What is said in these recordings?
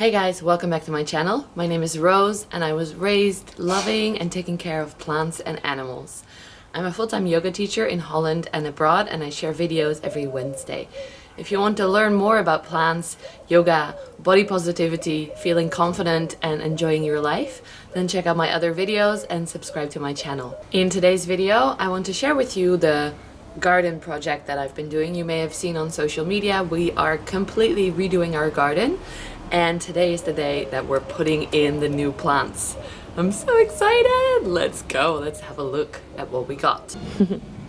Hey guys, welcome back to my channel. My name is Rose and I was raised loving and taking care of plants and animals. I'm a full-time yoga teacher in Holland and abroad, and I share videos every Wednesday. If you want to learn more about plants, yoga, body positivity, feeling confident and enjoying your life, then check out my other videos and subscribe to my channel. In today's video, I want to share with you the garden project that I've been doing. You may have seen on social media, we are completely redoing our garden. And today is the day that we're putting in the new plants. I'm so excited! Let's go, let's have a look at what we got.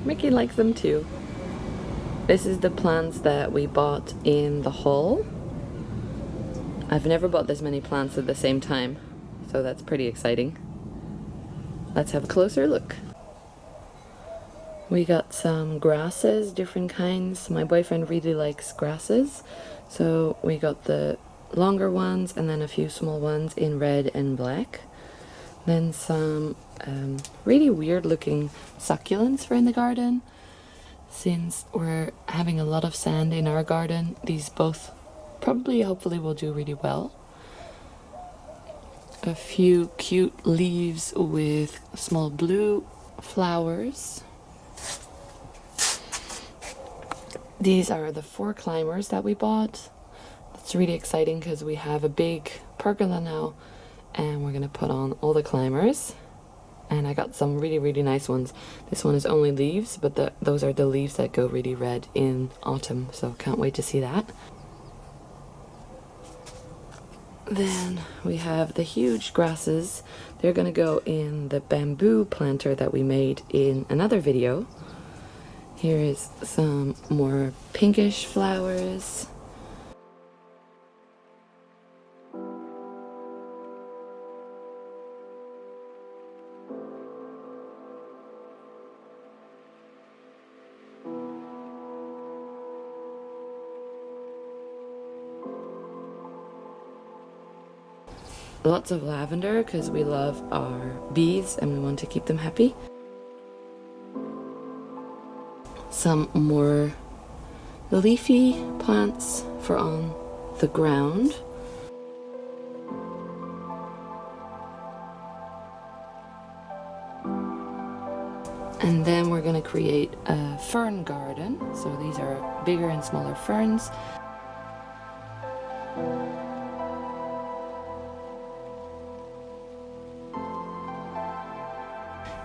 Mickey likes them too. This is the plants that we bought in the haul. I've never bought this many plants at the same time, so that's pretty exciting. Let's have a closer look. We got some grasses, different kinds. My boyfriend really likes grasses, so we got the longer ones and then a few small ones in red and black. Then some really weird looking succulents for in the garden. Since we're having a lot of sand in our garden, these both hopefully will do really well. A few cute leaves with small blue flowers. These are the 4 climbers that we bought. It's really exciting because we have a big pergola now and we're gonna put on all the climbers. And I got some really nice ones. This one is only leaves, but those are the leaves that go really red in autumn, so can't wait to see that. Then we have the huge grasses. They're gonna go in the bamboo planter that we made in another video. Here is some more pinkish flowers. Lots of lavender because we love our bees and we want to keep them happy. Some more leafy plants for on the ground. And then we're going to create a fern garden. So these are bigger and smaller ferns.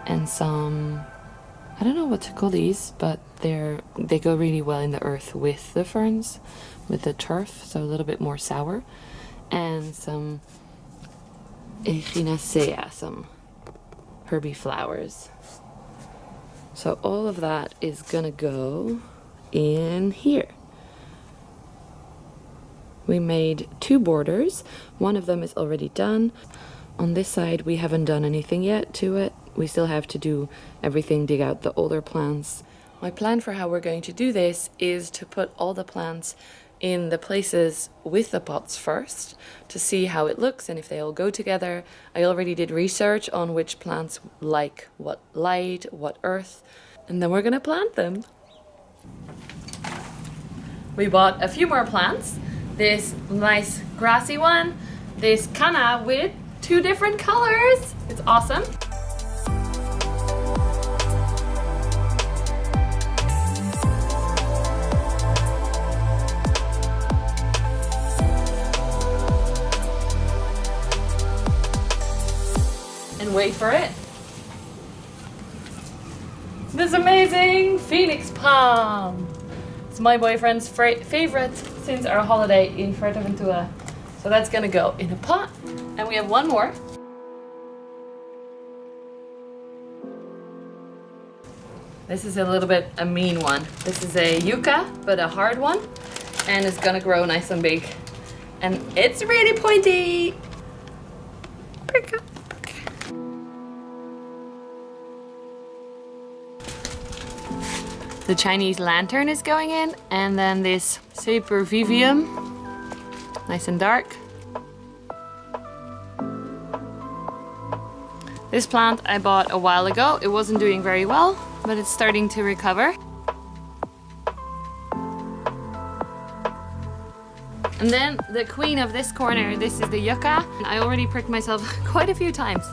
And some, I don't know what to call these, but they go really well in the earth with the ferns, with the turf, so a little bit more sour. And some echinacea, some herby flowers. So all of that is gonna go in here. We made 2 borders. One of them is already done. On this side we haven't done anything yet to it. We still have to do everything, dig out the older plants. My plan for how we're going to do this is to put all the plants in the places with the pots first to see how it looks and if they all go together. I already did research on which plants like what light, what earth, and then we're gonna plant them. We bought a few more plants. This nice grassy one, this canna with 2 different colors. It's awesome. And wait for it. This amazing Phoenix palm. It's my boyfriend's favorite since our holiday in Fuerteventura. So that's gonna go in a pot. And we have one more. This is a little bit a mean one. This is a yucca, but a hard one. And it's gonna grow nice and big. And it's really pointy. The Chinese lantern is going in, and then this Supervivium, nice and dark. This plant I bought a while ago. It wasn't doing very well, but it's starting to recover. And then the queen of this corner, this is the yucca. I already pricked myself quite a few times.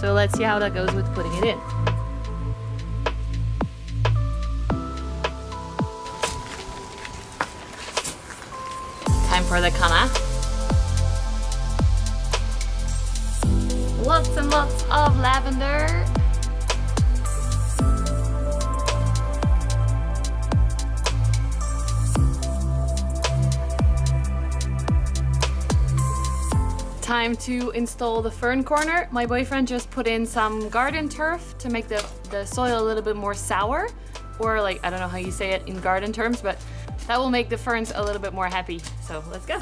So let's see how that goes with putting it in. Time for the canna. Lots and lots of lavender. Time to install the fern corner. My boyfriend just put in some garden turf to make the soil a little bit more sour, or like, I don't know how you say it in garden terms, but that will make the ferns a little bit more happy. So let's go.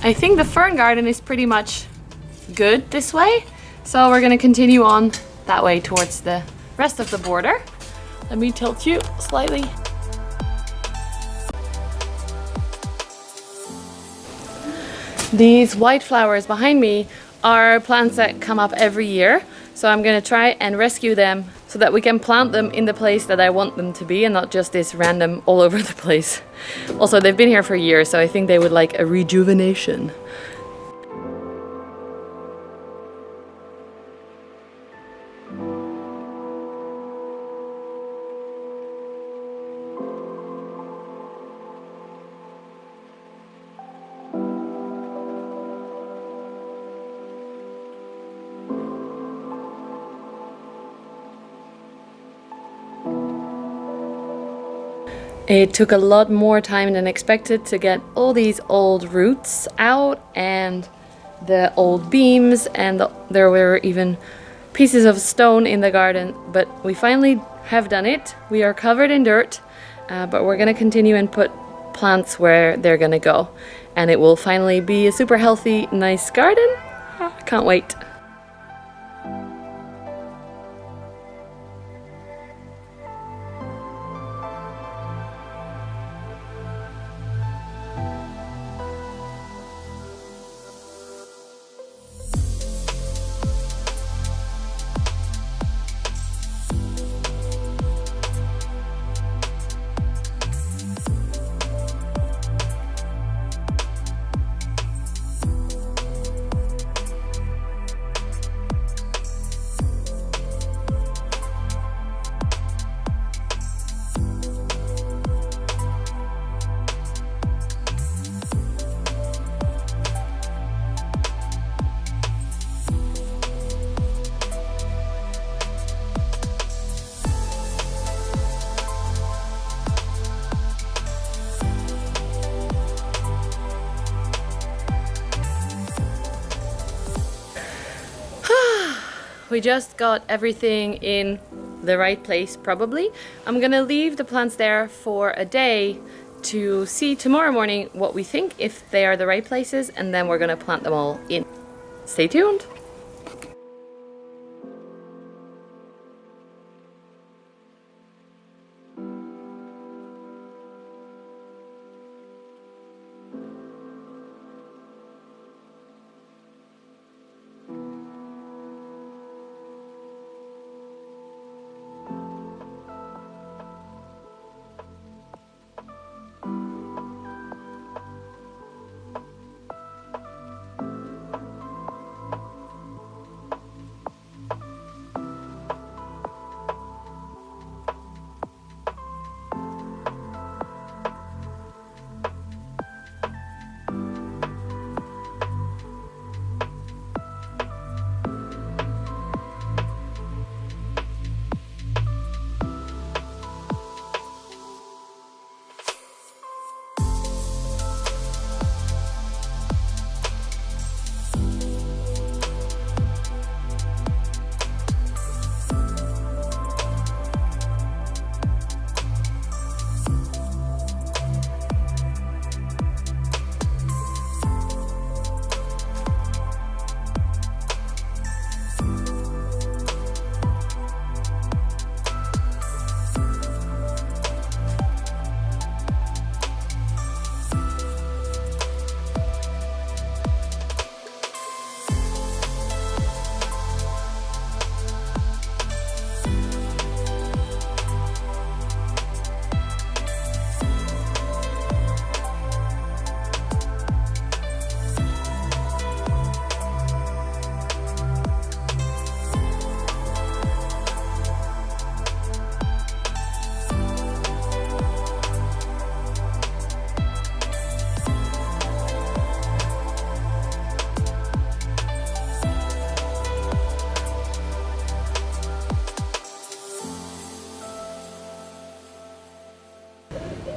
I think the fern garden is pretty much good this way, so we're gonna continue on that way towards the rest of the border. Let me tilt you slightly. These white flowers behind me are plants that come up every year, so I'm gonna try and rescue them so that we can plant them in the place that I want them to be and not just this random all over the place. Also, they've been here for years, so I think they would like a rejuvenation. It took a lot more time than expected to get all these old roots out and the old beams, and there were even pieces of stone in the garden, but we finally have done it. We are covered in dirt, but we're gonna continue and put plants where they're gonna go, and it will finally be a super healthy, nice garden. I can't wait. We just got everything in the right place, probably. I'm gonna leave the plants there for a day to see tomorrow morning what we think, if they are the right places, and then we're gonna plant them all in. Stay tuned.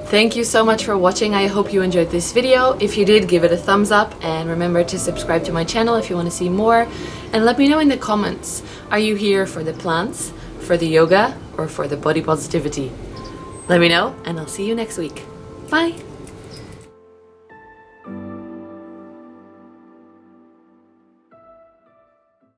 Thank you so much for watching. I hope you enjoyed this video. If you did, give it a thumbs up and remember to subscribe to my channel if you want to see more. And let me know in the comments, are you here for the plants, for the yoga, or for the body positivity? Let me know and I'll see you next week. Bye!